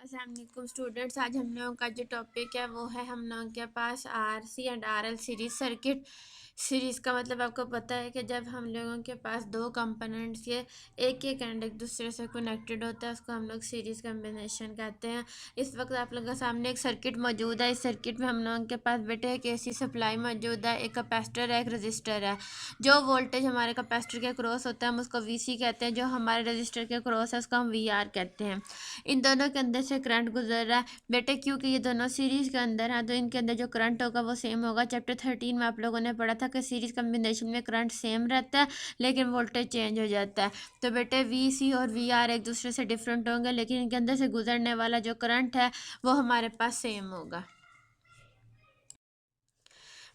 अस्सलाम वालेकुम स्टूडेंट्स। आज हम लोगों का जो टॉपिक है वो है हम लोगों के पास RC and RL series circuit. Series का मतलब आपको पता है कि जब हम लोगों के पास दो कंपोनेंट्स ये एक एक एंड एक दूसरे से कनेक्टेड होता है उसको हम लोग सीरीज़ कम्बिनेशन कहते हैं। इस वक्त आप लोगों के सामने एक सर्किट मौजूद है। इस सर्किट में हम लोगों के पास बेटे एक एसी सप्लाई मौजूद है, एक कैपेसिटर है, एक रजिस्टर है। जो वोल्टेज हमारे कैपेसिटर के क्रॉस होता है हम उसको वीसी कहते हैं, जो हमारे रजिस्टर के क्रॉस है उसको हम वीआर कहते हैं। इन दोनों के अंदर से करंट गुजर रहा है बेटे, क्योंकि ये दोनों सीरीज के अंदर हैं तो इनके अंदर जो करंट होगा वो सेम होगा। चैप्टर 13 में आप लोगों ने पढ़ा था कि सीरीज कम्बिनेशन में करंट सेम रहता है लेकिन वोल्टेज चेंज हो जाता है। तो बेटे वी सी और वी आर एक दूसरे से डिफरेंट होंगे लेकिन इनके अंदर से गुजरने वाला जो करंट है वो हमारे पास सेम होगा।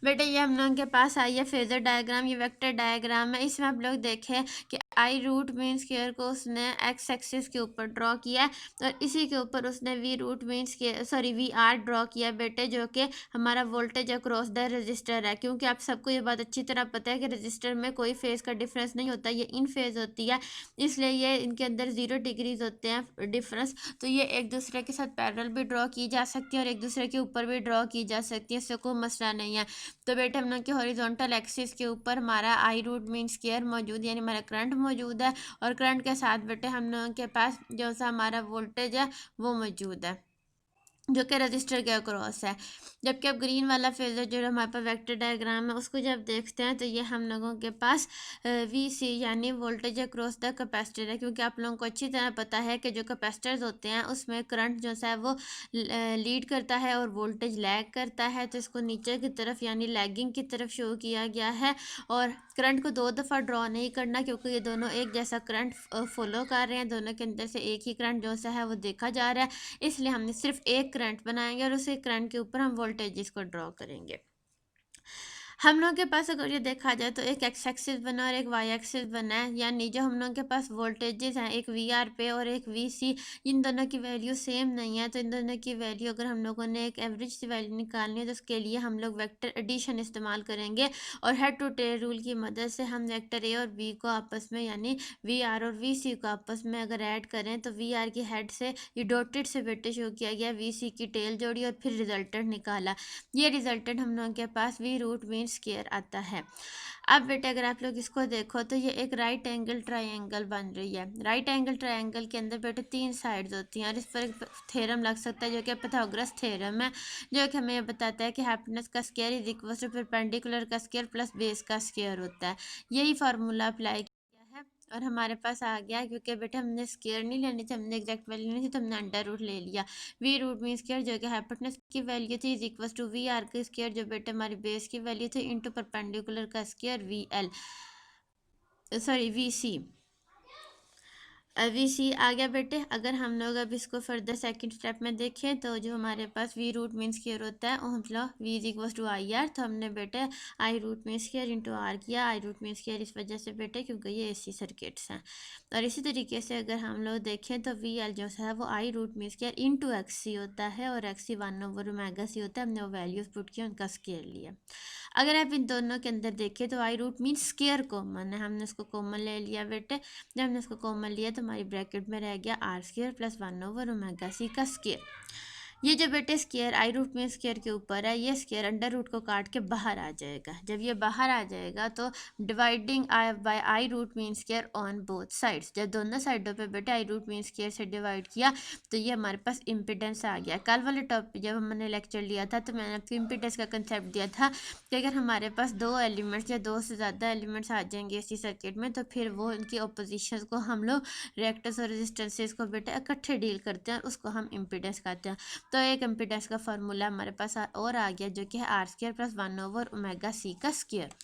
बेटे ये हम लोगों के पास आई है फेजर डायग्राम, ये वेक्टर डायग्राम है। इसमें आप लोग देखें कि आई रूट मीन स्क्वायर को उसने एक्स एक्सिस के ऊपर ड्रॉ किया है और इसी के ऊपर उसने V root mean square sorry V R draw किया बेटे, जो कि हमारा वोल्टेज अक्रॉस द रजिस्टर है। क्योंकि आप सबको ये बात अच्छी तरह पता है कि रजिस्टर में कोई फेज का डिफरेंस नहीं होता, ये इन फेज होती है, इसलिए ये इनके अंदर 0 डिग्रीज होते हैं डिफरेंस। तो ये एक दूसरे के साथ पैरेलल भी ड्रॉ की जा सकती है और एक दूसरे के ऊपर भी ड्रॉ की जा सकती है, इससे कोई मसला नहीं है। तो बेटे हम लोग के हॉरिजॉन्टल एक्सिस के ऊपर हमारा आई रूट मीन स्क्वायर मौजूद यानी हमारा करंट मौजूद है और करंट के साथ बेटे हम लोगों के पास जो सा हमारा वोल्टेज है वो मौजूद है जो कि रजिस्टर के अक्रॉस है। जबकि अब ग्रीन वाला फेजर जो हमारे पास वेक्टर डायग्राम है उसको जब देखते हैं तो ये हम लोगों के पास वी सी यानी वोल्टेज अक्रॉस द कैपेसिटर है। क्योंकि आप लोगों को अच्छी तरह पता है कि जो कैपेसिटर्स होते हैं उसमें करंट जो है वो लीड करता है और वोल्टेज लैग करता है, तो इसको नीचे की तरफ यानी लैगिंग की तरफ शो किया गया है। और करंट को दो दफ़ा ड्रॉ नहीं करना क्योंकि ये दोनों एक जैसा करंट फॉलो कर रहे हैं, दोनों के अंदर से एक ही करंट जो सा है वो देखा जा रहा है, इसलिए हमने सिर्फ एक करंट बनाएंगे और उसी करंट के ऊपर हम वोल्टेज को ड्रॉ करेंगे। हम लोगों के पास अगर ये देखा जाए तो एक एक्स एक्सिस बना और एक वाई एक्सिस बना है, यानी जो हम लोगों के पास वोल्टेजेस हैं एक वी आर पे और एक वी सी, इन दोनों की वैल्यू सेम नहीं है। तो इन दोनों की वैल्यू अगर हम लोगों ने एक एवरेज सी वैल्यू निकालनी है तो उसके लिए हम लोग वेक्टर एडिशन इस्तेमाल करेंगे और हेड टू टेल रूल की मदद से हम वेक्टर ए और बी को आपस में यानी वी आर और वी सी को आपस में अगर ऐड करें तो वी आर की हेड से ये डॉटेड से बेटे शो किया गया, वी सी की टेल जोड़ी और फिर रिजल्टेंट निकाला। ये रिजल्टेंट हम लोगों के पास वी रूट मीन स्क्वायर आता है। अब बेटे अगर आप लोग इसको देखो तो ये एक राइट एंगल ट्रायंगल बन रही है। राइट एंगल ट्रायंगल के अंदर बेटे 3 साइड्स होती हैं और इस पर एक थ्योरम लग सकता है जो कि पाइथागोरस थ्योरम है, जो कि हमें बताता है कि हाइपोटेनस का square is equal to perpendicular का स्क्वायर प्लस बेस का स्क्वायर होता है। यही फार्मूला अप्लाई किया है और हमारे पास आ गया। क्योंकि बेटा हमने स्क्वायर नहीं लेनी थी, हमने एग्जैक्ट वैल्यू नहीं थी, तो हमने अंडर रूट ले लिया। वी रूट मीन स्क्वायर जो कि हाइपोटेनस की वैल्यू थी is equal to V R का स्क्वायर जो बेटा हमारी बेस की वैल्यू थी इंटू परपेंडिकुलर का square V L sorry V C. V C आ गया बेटे। अगर हम लोग अब इसको फर्दर सेकंड स्टेप में देखें तो जो हमारे पास वी रूट मीन स्क्वायर होता है वो मतलब V is equal to I R, तो हमने बेटे I root mean square into R किया। आई रूट मीन स्क्वायर इस वजह से बेटे क्योंकि ये एसी सर्किट्स हैं। और इसी तरीके से अगर हम लोग देखें तो वी एल जो है वो I root mean square into X C होता है और X C 1 over omega C होता है। हमने वो वैल्यूज पुट किया, उनका स्क्वायर लिया। अगर आप इन दोनों के अंदर देखें तो आई रूट मीन स्क्वायर कॉमन है, हमने उसको कॉमन ले लिया बेटे। जब हमने उसको कॉमन लिया तो हमारी ब्रैकेट में रह गया आर स्क्वायर प्लस 1/ओमेगा सी का स्क्वायर। ये जो बेटे square I root mean square के ऊपर है, ये स्क्वायर अंडर रूट को काट के बाहर आ जाएगा। जब ये बाहर आ जाएगा तो dividing I by I root mean square on both sides, जब दोनों साइडों पे बेटे आई रूट मीन स्क्वायर से डिवाइड किया तो ये हमारे पास इम्पिडेंस आ गया। कल वाले टॉपिक जब हमने लेक्चर लिया था तो मैंने आपको इम्पिडेंस का कंसेप्ट दिया था कि अगर हमारे पास दो एलिमेंट्स या दो से ज़्यादा एलिमेंट्स आ जाएंगे इसी सर्किट में तो फिर वो इनकी अपोजिशन को हम लोग रिएक्टेंस और रेजिस्टेंसेस को बेटा इकट्ठे डील करते हैं और उसको हम इम्पिडेंस कहते हैं। तो एक इम्पिडेंस का फार्मूला हमारे पास और आ गया जो कि है आर स्क्वायर प्लस 1/ओमेगा सी का स्क्वायर।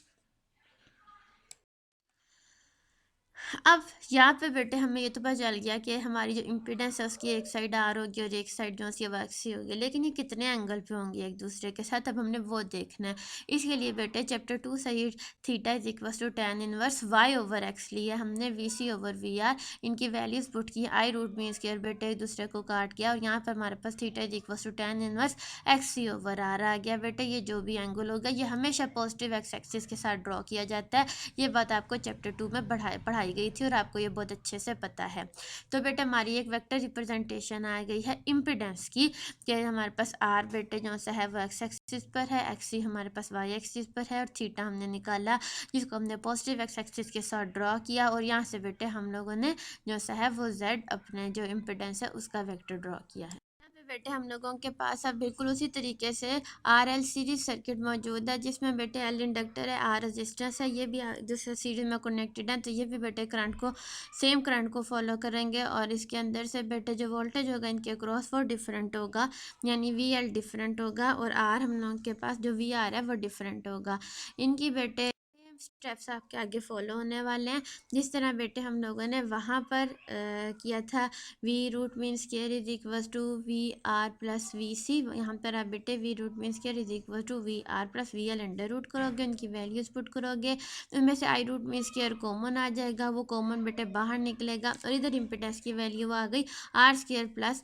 अब यहाँ पे बेटे हमें ये तो पता चल गया कि हमारी जो इम्पीडेंस है उसकी एक साइड आर होगी और एक साइड जो सी एक्स सी होगी, लेकिन ये कितने एंगल पे होंगी एक दूसरे के साथ, अब हमने वो देखना है। इसके लिए बेटे चैप्टर 2 सही theta is equal to tan inverse Y over X लिया हमने, V C over V R इनकी वैल्यूज पुट की, आई रूट मीन स्क्वायर बेटे एक दूसरे को काट किया और यहाँ पर हमारे पास theta is equal to tan inverse X C over R आ गया। बेटे ये जो भी एंगल होगा ये हमेशा पॉजिटिव एक्स एक्सिस के साथ ड्रॉ किया जाता है। ये बात आपको चैप्टर 2 में पढ़ाई बनाई गई थी और आपको ये बहुत अच्छे से पता है। तो बेटा हमारी एक वेक्टर रिप्रेजेंटेशन आ गई है इम्पिडेंस की, कि हमारे पास आर बेटे जो सा है वो एक्स एक्सिस पर है, एक्स हमारे पास वाई एक्सिस पर है, और थीटा हमने निकाला जिसको हमने पॉजिटिव एक्स एक्सिस के साथ ड्रॉ किया, और यहाँ से बेटे हम लोगों ने जो सा है वो जेड अपने जो इम्पिडेंस है उसका वेक्टर ड्रॉ किया है। बेटे हम लोगों के पास अब बिल्कुल उसी तरीके से आर एल सीरीज सर्किट मौजूद है, जिसमें बेटे एल इंडक्टर है, आर रेजिस्टेंस है, ये भी दूसरे सीरीज में कनेक्टेड है, तो ये भी बेटे करंट को सेम करंट को फॉलो करेंगे, और इसके अंदर से बेटे जो वोल्टेज होगा इनके क्रॉस वो डिफरेंट होगा, यानी वी एल डिफरेंट होगा, और आर हम लोगों के पास जो वी आर है वो डिफरेंट होगा। इनकी बेटे स्टेप्स आपके आगे फॉलो होने वाले हैं, जिस तरह बेटे हम लोगों ने वहाँ पर किया था V root mean square is equal to V R plus V C, यहाँ पर आप बेटे V root mean square is equal to V R plus V L under root करोगे, उनकी वैल्यूज पुट करोगे, उनमें से I root mean square common आ जाएगा, वो कॉमन बेटे बाहर निकलेगा, और इधर इम्पिडेंस की वैल्यू आ गई R square plus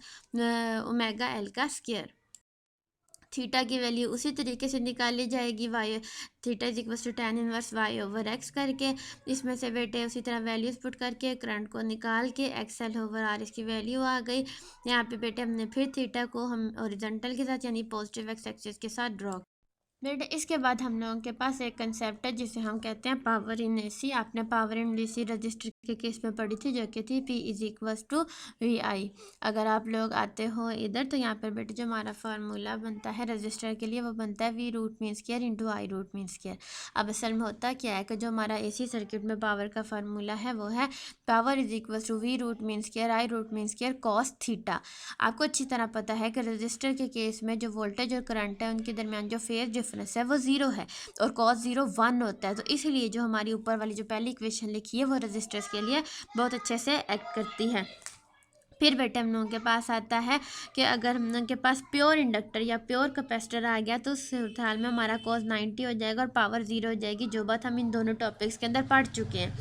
omega L का स्क्वायर। थीटा की वैल्यू उसी तरीके से निकाली जाएगी, Y theta is equal to tan inverse Y over X करके, इसमें से बेटे उसी तरह वैल्यूज पुट करके करंट को निकाल के एक्स एल ओवर आर इसकी वैल्यू आ गई। यहाँ पे बेटे हमने फिर थीटा को हम ओरिजेंटल के साथ यानी पॉजिटिव एक्स एक्सिस के साथ ड्रॉ। बेटे इसके बाद हम लोगों के पास एक कंसेप्ट है जिसे हम कहते हैं पावर इन एसी। आपने पावर इन डीसी रजिस्टर के केस में पढ़ी थी, जो कि थी P is equals to V I. अगर आप लोग आते हो इधर तो यहाँ पर बेटे जो हमारा फार्मूला बनता है रजिस्टर के लिए वो बनता है V root mean square into I root mean square. अब असल में होता क्या है कि जो हमारा एसी सर्किट में पावर का फार्मूला है वो है power is equals to V root mean square I root mean square cos theta. आपको अच्छी तरह पता है कि रजिस्टर के केस में जो वोल्टेज और करंट है उनके दरमियान जो फेज डिफरेंस है वो ज़ीरो है, और कॉस ज़ीरो वन होता है, तो इसलिए जो हमारी ऊपर वाली जो पहली इक्वेशन लिखी है वो रजिस्टर्स के लिए बहुत अच्छे से एक्ट करती है। फिर बेटे हम लोगों के पास आता है कि अगर हम लोगों के पास प्योर इंडक्टर या प्योर कैपेसिटर आ गया तो उस हाल में हमारा कॉस 90 हो जाएगा और पावर ज़ीरो हो जाएगी, जो बात हम इन दोनों टॉपिक्स के अंदर पढ़ चुके हैं।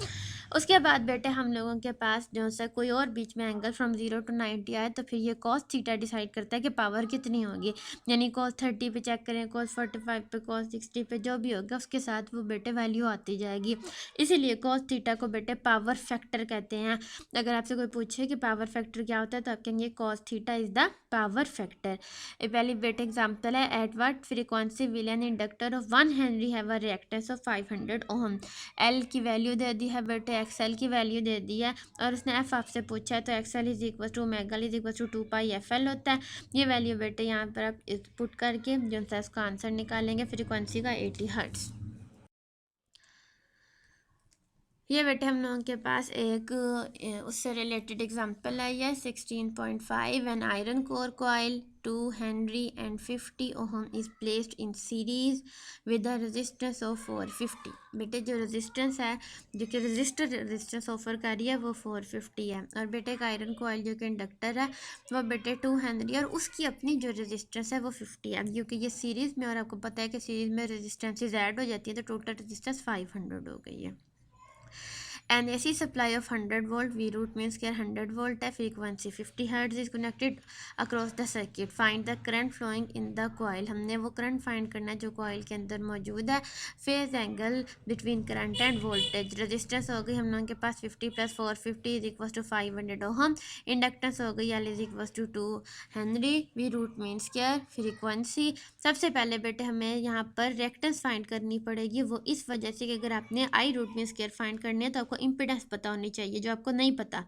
उसके बाद बेटे हम लोगों के पास जो सा कोई और बीच में एंगल फ्रॉम 0 to 90 आए तो फिर ये कॉस थीटा डिसाइड करता है कि पावर कितनी होगी, यानी कॉस 30 पे चेक करें, कॉस 45 पे, कॉस 60 पे, जो भी होगा उसके साथ वो बेटे वैल्यू आती जाएगी, इसीलिए कॉस थीटा को बेटे पावर फैक्टर कहते हैं। अगर आपसे कोई पूछे कि पावर फैक्टर क्या होता है तो आप कहेंगे cos theta is the power factor. पहली बेटे एग्जाम्पल है, at what frequency will an inductor of 1 henry have a reactance of 500 ohm. L की वैल्यू दे दी है बेटे, एक्सएल की वैल्यू दे दी है, और उसने एफ आपसे पूछा है तो XL is equal to omega is equal to 2 pi F L होता है। ये वैल्यू बेटे यहाँ पर आप पुट करके जो सा इसका आंसर निकालेंगे फ्रीक्वेंसी का 80 हर्ट्ज। ये बेटे हम लोगों के पास एक उससे रिलेटेड एग्जांपल आई है 16.5 an iron core coil 2 Henry and 50 ohm is placed in series with a resistance of 450। बेटे जो रेजिस्टेंस है जो कि रजिस्टर रेजिस्टेंस ऑफर कर रही है वो 450 है, और बेटे एक आयरन कॉइल जो कि इंडक्टर है वो बेटे 2 हेनरी और उसकी अपनी जो रेजिस्टेंस है वो 50 है, क्योंकि ये सीरीज़ में, और आपको पता है कि सीरीज़ में रेजिस्टेंसेज ऐड हो जाती है तो टोटल रेजिस्टेंस 500 हो गई है। An AC supply of 100 volt, V root means कि 100 volt है, frequency 50 hertz is connected across the circuit. Find the current flowing in the coil. हमने वो करंट फाइंड करना है जो कॉइल के अंदर मौजूद है। Phase angle between current and voltage. Resistance हो गई हम लोगों के पास 50 plus 450 is equal to 500 ohm. Inductance हो गई L is equal to 2 henry. V root means क्या, फ्रीक्वेंसी। सबसे पहले बेटे हमें यहाँ पर रिएक्टेंस फाइंड करनी पड़ेगी, वो इस वजह से कि अगर आपने आई रूट मीन्स केयर फाइंड करनी है तो आपको इम्पिडेंस पता होनी चाहिए, जो आपको नहीं पता।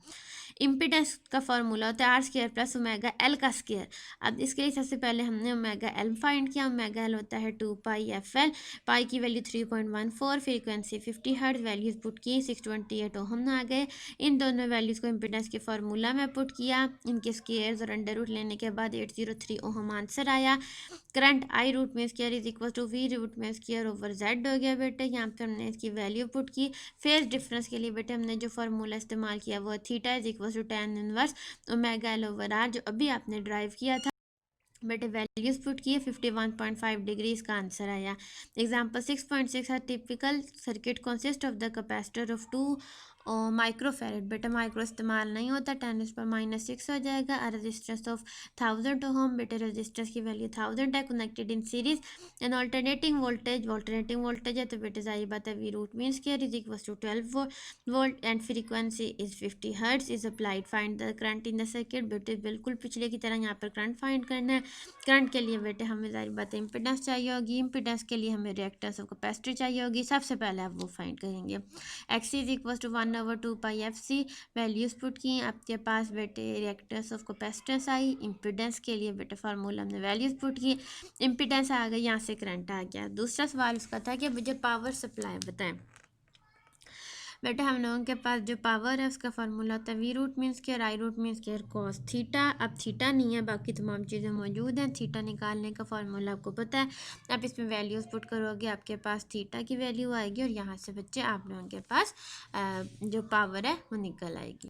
इम्पिडेंस का फॉर्मूला होता है R square plus omega L का स्क्वायर। अब इसके लिए सबसे पहले हमने ओमेगा एल फाइंड किया, ओमेगा एल होता है 2 पाई एफ एल, पाई की value 3.14, frequency 50 hertz, values put की 628 ओहम आ गए। इन दोनों वैल्यूज़ को इम्पिडेंस के फार्मूला में पुट किया, इनके स्क्वायर्स और अंडर रूट लेने के बाद 803 ओहम आंसर आया। Current I root mean square is equal to V root mean square over Z हो गया बेटे। यहाँ पे हमने इसकी वैल्यू पुट की। फेज डिफरेंस के लिए बेटे हमने जो फार्मूला इस्तेमाल किया वो theta is equal to tan inverse omega L over R, जो अभी आपने ड्राइव किया था बेटे। वैल्यूज पुट किए 51.5 डिग्री इसका आंसर आया। एग्जाम्पल 6.6 है typical circuit consist of the capacitor of 2 और माइक्रोफेरेड, बेटा माइक्रो इस्तेमाल नहीं होता, 10⁻⁻6 हो जाएगा। रेजिस्टेंस ऑफ 1000 ओम, बेटे रेजिस्टेंस की वैल्यू 1000 है, connected in series. And alternating voltage है, तो बेटे जाहिर बात है V root mean square is equal to 12 volt and frequency is 50 hertz is applied. Find the current in the circuit, बेटे बिल्कुल पिछले की तरह यहाँ पर करंट फाइंड करना है। करंट के लिए बेटे हमें जाहिर बात है इंपीडेंस चाहिए होगी, इंपीडेंस के लिए हमें रिएक्टेंस ऑफ कैपेसिटर चाहिए होगी। सबसे पहले आप वो फाइंड करेंगे। X is equal to 1/2 pi F C, values put की, आपके पास बेटे रिएक्टेंस ऑफ कैपेसिटेंस आई। इंपीडेंस के लिए बेटे फार्मूला हमने वैल्यूज पुट की, इंपीडेंस आ गई, यहाँ से करंट आ गया। दूसरा सवाल उसका था कि मुझे पावर सप्लाई बताएं। बेटे हम लोगों के पास जो पावर है उसका फार्मूला होता है V root mean square I root mean square cos theta. अब थीटा नहीं है, बाकी तमाम चीज़ें मौजूद हैं। थीटा निकालने का फार्मूला आपको पता है। आप इसमें वैल्यूज़ पुट करोगे, आपके पास थीटा की वैल्यू आएगी और यहाँ से बच्चे आप लोगों के पास जो पावर है वो निकल आएगी।